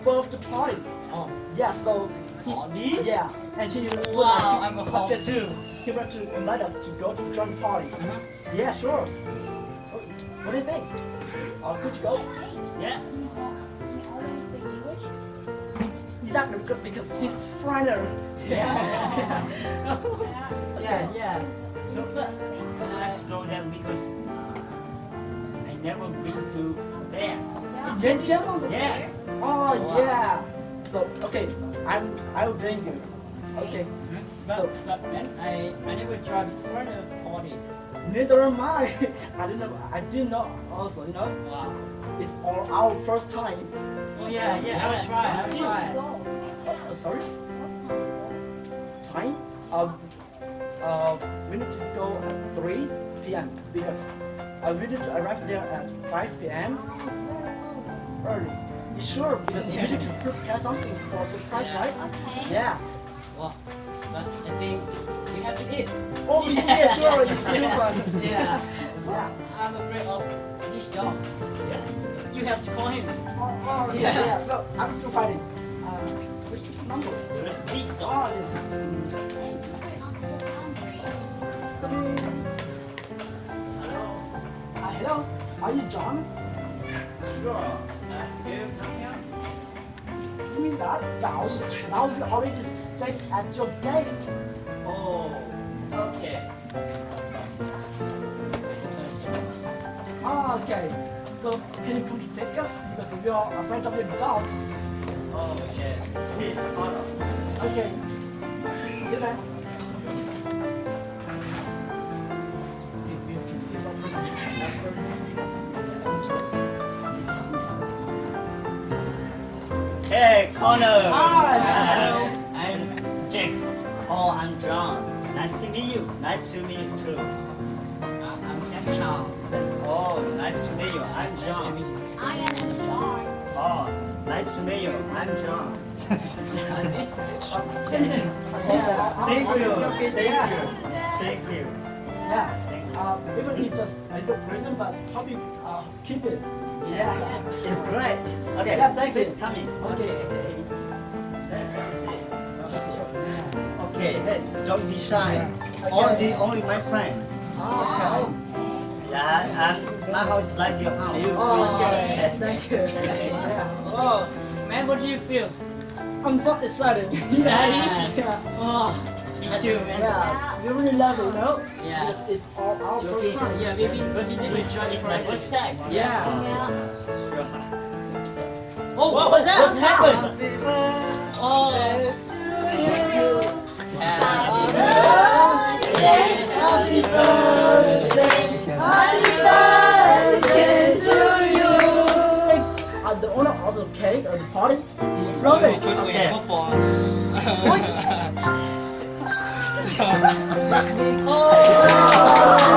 birthday party. Oh, Yeah, so party? yeah, and he would Wow, like I'm a to home suggest too. he would like to invite us to go to join party. Yeah, sure. What do you think? Could you go? Yeah. Exactly, because he's foreigner. Yeah. Yeah. Yeah. So first, I like to go there because I never been to there. Gentian? Yes. Oh yeah. So okay, I will bring you. Okay. But then I never tried foreigner party. Neither am I. I didn't know also, you know. Wow. It's all our first time. Oh yeah, I will try. I will try. Sorry? Time? We need to go at 3 p.m. because we need to arrive there at 5 p.m. early. You sure? Because we need to prepare something for surprise, right? Yeah. Well, but I think you have to eat. Oh yeah, sure. It's still fun. Yeah. Yeah. I'm afraid of this job. Yes. You have to call him. Oh yeah. No, I'm still fighting. Where's this number? There's big Oh, dogs. yes. Hello. Hello. Are you John? Sure. You come here. You mean that? Now we already stayed at your gate. Oh. Okay. Ah, okay. So can you come to take us? Because we are afraid of the dogs. Oh, okay. Please follow. Okay. Sit down. Hey, Connor. Hi. Hello. I'm Jack. Oh, I'm John. Nice to meet you. Nice to meet you too. I'm Sam Charles. Oh, nice to meet you. I'm John. I am John. Oh, nice to meet you. I'm John. Thank you. Thank you. Yeah. Even it's just a little prison, but hope you keep it. Yeah. It's great. Okay, Yeah, thank please you. come in. Okay. Okay, hey, don't be shy. Only my friends. Okay. Yeah, and my house is like your house. Oh, okay. Thank you. Yeah. Oh, man, what do you feel? I'm so excited. Excited? Yeah. Oh, me too, man. Yeah. We really love it, you know? Yeah. It's all our first time. Yeah, we've been enjoying It's my forever. first time. Yeah. Sure. Oh, what's that? What's happened? Oh. Happy birthday, happy birthday to you. The owner of the cake or the party, love it. Okay. Oh.